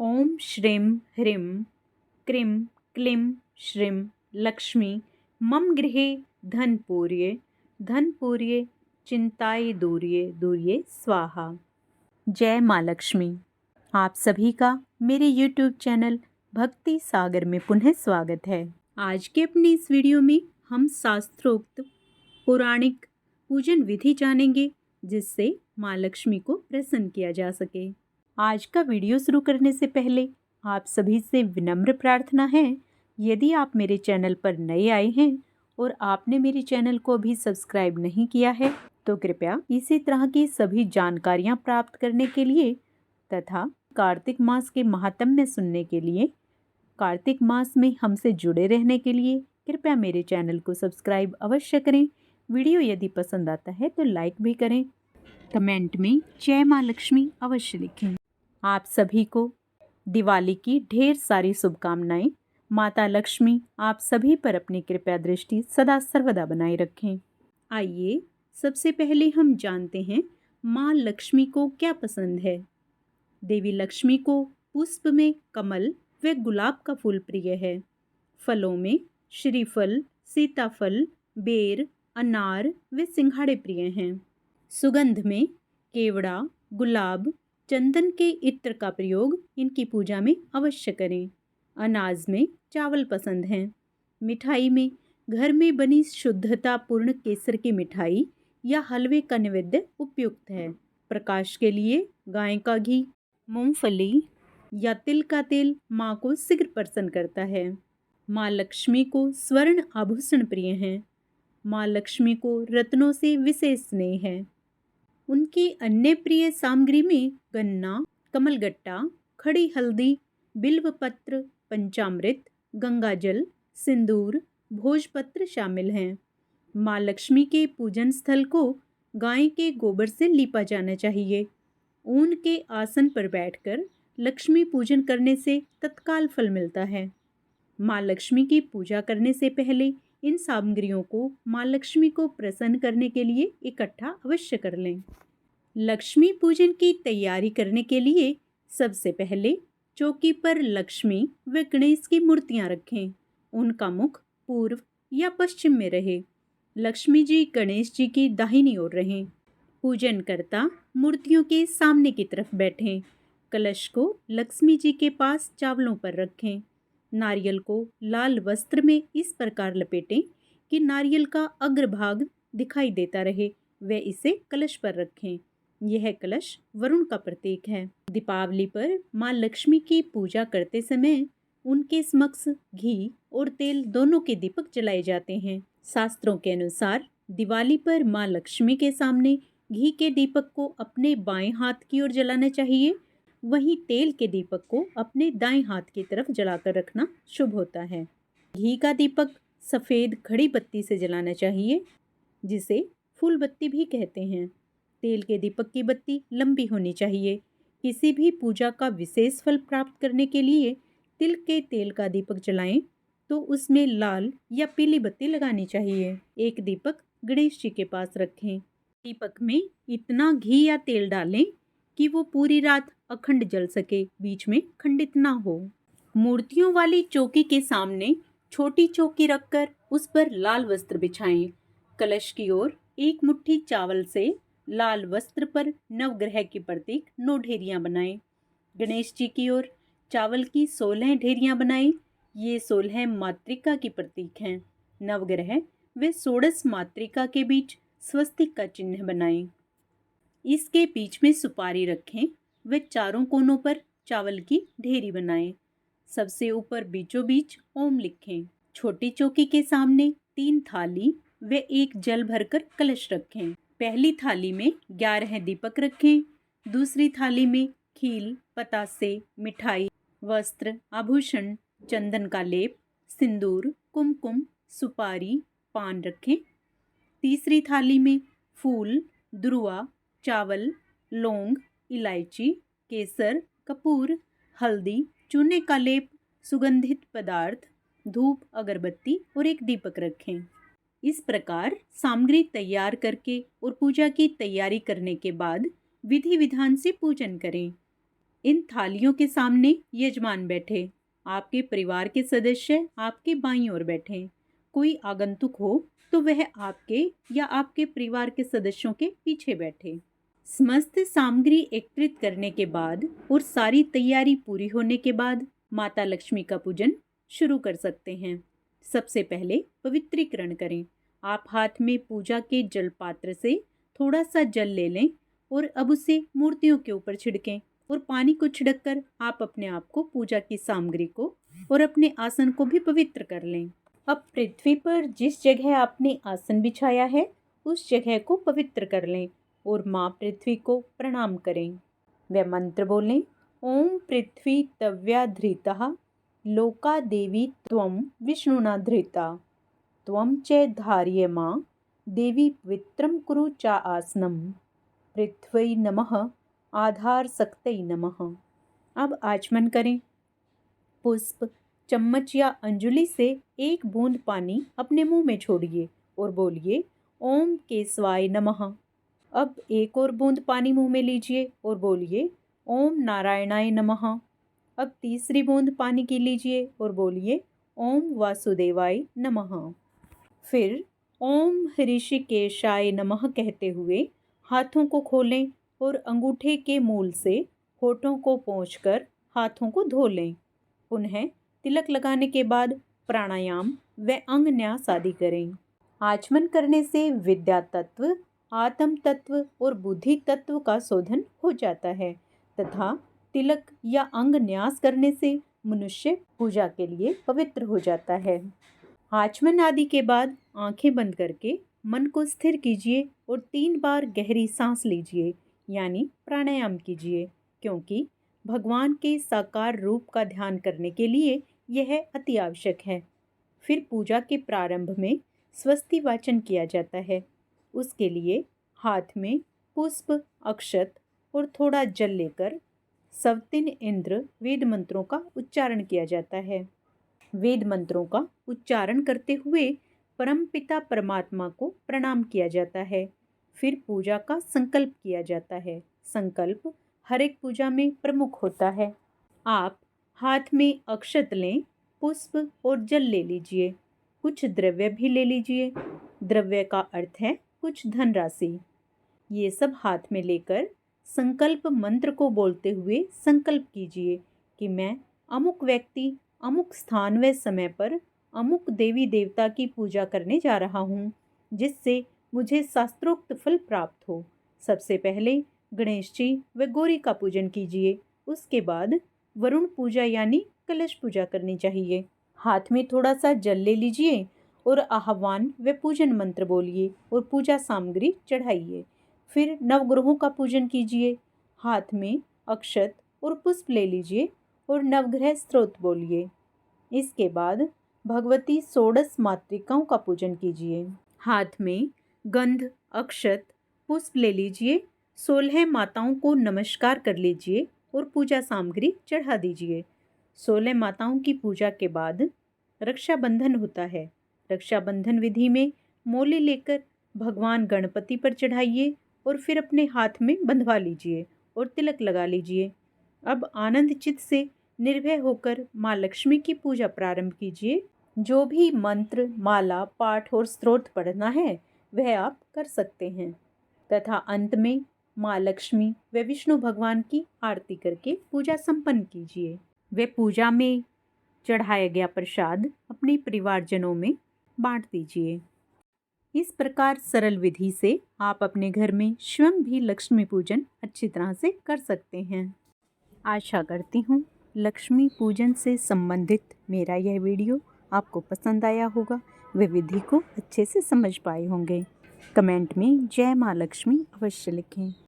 ओम श्रीं ह्रीं क्रीं क्लीं श्रीं लक्ष्मी मम गृहे धनपूर्ये चिंताये दूर्ये दूर्ये स्वाहा। जय माँ लक्ष्मी। आप सभी का मेरे YouTube चैनल भक्ति सागर में पुनः स्वागत है। आज के अपनी इस वीडियो में हम शास्त्रोक्त पौराणिक पूजन विधि जानेंगे जिससे माँ लक्ष्मी को प्रसन्न किया जा सके। आज का वीडियो शुरू करने से पहले आप सभी से विनम्र प्रार्थना है, यदि आप मेरे चैनल पर नए आए हैं और आपने मेरे चैनल को अभी सब्सक्राइब नहीं किया है तो कृपया इसी तरह की सभी जानकारियां प्राप्त करने के लिए तथा कार्तिक मास के महात्म्य सुनने के लिए, कार्तिक मास में हमसे जुड़े रहने के लिए कृपया मेरे चैनल को सब्सक्राइब अवश्य करें। वीडियो यदि पसंद आता है तो लाइक भी करें। कमेंट में जय माँ लक्ष्मी अवश्य लिखें। आप सभी को दिवाली की ढेर सारी शुभकामनाएं। माता लक्ष्मी आप सभी पर अपनी कृपा दृष्टि सदा सर्वदा बनाए रखें। आइए सबसे पहले हम जानते हैं माँ लक्ष्मी को क्या पसंद है। देवी लक्ष्मी को पुष्प में कमल व गुलाब का फूल प्रिय है। फलों में श्रीफल, सीताफल, बेर, अनार व सिंघाड़े प्रिय हैं। सुगंध में केवड़ा, गुलाब, चंदन के इत्र का प्रयोग इनकी पूजा में अवश्य करें। अनाज में चावल पसंद हैं। मिठाई में घर में बनी शुद्धता पूर्ण केसर की मिठाई या हलवे का नैवेद्य उपयुक्त है। प्रकाश के लिए गाय का घी, मूंगफली या तिल का तेल माँ को शीघ्र प्रसन्न करता है। माँ लक्ष्मी को स्वर्ण आभूषण प्रिय हैं। माँ लक्ष्मी को रत्नों से विशेष स्नेह है। उनकी अन्य प्रिय सामग्री में गन्ना, कमलगट्टा, खड़ी हल्दी, बिल्वपत्र, पंचामृत, गंगाजल, सिंदूर, भोजपत्र शामिल हैं। माँ लक्ष्मी के पूजन स्थल को गाय के गोबर से लीपा जाना चाहिए। ऊन के आसन पर बैठकर लक्ष्मी पूजन करने से तत्काल फल मिलता है। माँ लक्ष्मी की पूजा करने से पहले इन सामग्रियों को माँ लक्ष्मी को प्रसन्न करने के लिए इकट्ठा अवश्य कर लें। लक्ष्मी पूजन की तैयारी करने के लिए सबसे पहले चौकी पर लक्ष्मी व गणेश की मूर्तियां रखें। उनका मुख पूर्व या पश्चिम में रहे। लक्ष्मी जी गणेश जी की दाहिनी ओर रहें। पूजन करता मूर्तियों के सामने की तरफ बैठें। कलश को लक्ष्मी जी के पास चावलों पर रखें। नारियल को लाल वस्त्र में इस प्रकार लपेटें कि नारियल का अग्रभाग दिखाई देता रहे व इसे कलश पर रखें। यह कलश वरुण का प्रतीक है। दीपावली पर माँ लक्ष्मी की पूजा करते समय उनके समक्ष घी और तेल दोनों के दीपक जलाए जाते हैं। शास्त्रों के अनुसार दिवाली पर माँ लक्ष्मी के सामने घी के दीपक को अपने बाएं हाथ की ओर जलाना चाहिए, वहीं तेल के दीपक को अपने दाएं हाथ की तरफ जलाकर रखना शुभ होता है। घी का दीपक सफ़ेद खड़ी बत्ती से जलाना चाहिए, जिसे फूल बत्ती भी कहते हैं। तेल के दीपक की बत्ती लंबी होनी चाहिए। किसी भी पूजा का विशेष फल प्राप्त करने के लिए तिल के तेल का दीपक जलाएं तो उसमें लाल या पीली बत्ती लगानी चाहिए। एक दीपक गणेश जी के पास रखें। दीपक में इतना घी या तेल डालें कि वो पूरी रात अखंड जल सके, बीच में खंडित ना हो। मूर्तियों वाली चौकी के सामने छोटी चौकी रखकर उस पर लाल वस्त्र बिछाएं। कलश की ओर एक मुट्ठी चावल से लाल वस्त्र पर नवग्रह की प्रतीक 9 ढेरियां बनाएं। गणेश जी की ओर चावल की 16 ढेरियां बनाएं। ये 16 मातृका की प्रतीक हैं। नवग्रह व 16 मातृका के बीच स्वस्तिक का चिन्ह बनाएं। इसके बीच में सुपारी रखें व चारों कोनों पर चावल की ढेरी बनाएं। सबसे ऊपर बीचों बीच ओम लिखें। छोटी चौकी के सामने 3 थाली व एक जल भरकर कलश रखें। पहली थाली में 11 दीपक रखें। दूसरी थाली में खील, पतासे, मिठाई, वस्त्र, आभूषण, चंदन का लेप, सिंदूर, कुमकुम, सुपारी, पान रखें। तीसरी थाली में फूल, दुर्वा, चावल, लौंग, इलायची, केसर, कपूर, हल्दी, चूने का लेप, सुगंधित पदार्थ, धूप, अगरबत्ती और एक दीपक रखें। इस प्रकार सामग्री तैयार करके और पूजा की तैयारी करने के बाद विधि विधान से पूजन करें। इन थालियों के सामने यजमान बैठे, आपके परिवार के सदस्य आपके बाईं ओर बैठे। कोई आगंतुक हो तो वह आपके या आपके परिवार के सदस्यों के पीछे बैठे। समस्त सामग्री एकत्रित करने के बाद और सारी तैयारी पूरी होने के बाद माता लक्ष्मी का पूजन शुरू कर सकते हैं। सबसे पहले पवित्रीकरण करें। आप हाथ में पूजा के जल पात्र से थोड़ा सा जल ले लें और अब उसे मूर्तियों के ऊपर छिड़कें और पानी को छिड़ककर आप अपने आप को, पूजा की सामग्री को और अपने आसन को भी पवित्र कर लें। अब पृथ्वी पर जिस जगह आपने आसन बिछाया है उस जगह को पवित्र कर लें और माँ पृथ्वी को प्रणाम करें। वे मंत्र बोलें, ओम पृथ्वी तव्या धृता लोका देवी त्वं विष्णुना धृता त्वं च धार्य माँ देवी पवित्रं कुरु चा आसनम पृथ्वी नमः आधार शक्तये नमः। अब आचमन करें। पुष्प, चम्मच या अंजुलि से एक बूंद पानी अपने मुंह में छोड़िए और बोलिए ओम केशवाय नमः। अब एक और बूंद पानी मुंह में लीजिए और बोलिए ओम नारायणाय नमः। अब तीसरी बूंद पानी की लीजिए और बोलिए ओम वासुदेवाय नमः। फिर ओम ऋषिकेशाय नमः कहते हुए हाथों को खोलें और अंगूठे के मूल से होठों को पोंछकर हाथों को धो लें। पुनः तिलक लगाने के बाद प्राणायाम व अंग न्यास आदि करें। आचमन करने से विद्या तत्व, आत्म तत्व और बुद्धि तत्व का शोधन हो जाता है तथा तिलक या अंग न्यास करने से मनुष्य पूजा के लिए पवित्र हो जाता है। आचमन आदि के बाद आंखें बंद करके मन को स्थिर कीजिए और 3 बार गहरी सांस लीजिए, यानी प्राणायाम कीजिए, क्योंकि भगवान के साकार रूप का ध्यान करने के लिए यह अति आवश्यक है। फिर पूजा के प्रारंभ में स्वस्ति वाचन किया जाता है। उसके लिए हाथ में पुष्प, अक्षत और थोड़ा जल लेकर सवतिन इंद्र वेद मंत्रों का उच्चारण किया जाता है। वेद मंत्रों का उच्चारण करते हुए परमपिता परमात्मा को प्रणाम किया जाता है। फिर पूजा का संकल्प किया जाता है। संकल्प हर एक पूजा में प्रमुख होता है। आप हाथ में अक्षत लें, पुष्प और जल ले लीजिए, कुछ द्रव्य भी ले लीजिए। द्रव्य का अर्थ है कुछ धनराशि। ये सब हाथ में लेकर संकल्प मंत्र को बोलते हुए संकल्प कीजिए कि मैं अमुक व्यक्ति अमुक स्थान व समय पर अमुक देवी देवता की पूजा करने जा रहा हूँ, जिससे मुझे शास्त्रोक्त फल प्राप्त हो। सबसे पहले गणेश जी व गौरी का पूजन कीजिए। उसके बाद वरुण पूजा यानी कलश पूजा करनी चाहिए। हाथ में थोड़ा सा जल ले लीजिए और आह्वान व पूजन मंत्र बोलिए और पूजा सामग्री चढ़ाइए। फिर नवग्रहों का पूजन कीजिए। हाथ में अक्षत और पुष्प ले लीजिए और नवग्रह स्तोत्र बोलिए। इसके बाद भगवती षोडश मातृकाओं का पूजन कीजिए। हाथ में गंध, अक्षत, पुष्प ले लीजिए। 16 माताओं को नमस्कार कर लीजिए और पूजा सामग्री चढ़ा दीजिए। 16 माताओं की पूजा के बाद रक्षाबंधन होता है। रक्षाबंधन विधि में मोली लेकर भगवान गणपति पर चढ़ाइए और फिर अपने हाथ में बंधवा लीजिए और तिलक लगा लीजिए। अब आनंद चित्त से निर्भय होकर माँ लक्ष्मी की पूजा प्रारंभ कीजिए। जो भी मंत्र, माला, पाठ और स्तोत्र पढ़ना है वह आप कर सकते हैं तथा अंत में माँ लक्ष्मी व विष्णु भगवान की आरती करके पूजा संपन्न कीजिए। वे पूजा में चढ़ाया गया प्रसाद अपने परिवारजनों में बांट दीजिए। इस प्रकार सरल विधि से आप अपने घर में स्वयं भी लक्ष्मी पूजन अच्छी तरह से कर सकते हैं। आशा करती हूँ लक्ष्मी पूजन से संबंधित मेरा यह वीडियो आपको पसंद आया होगा, वे विधि को अच्छे से समझ पाए होंगे। कमेंट में जय माँ लक्ष्मी अवश्य लिखें।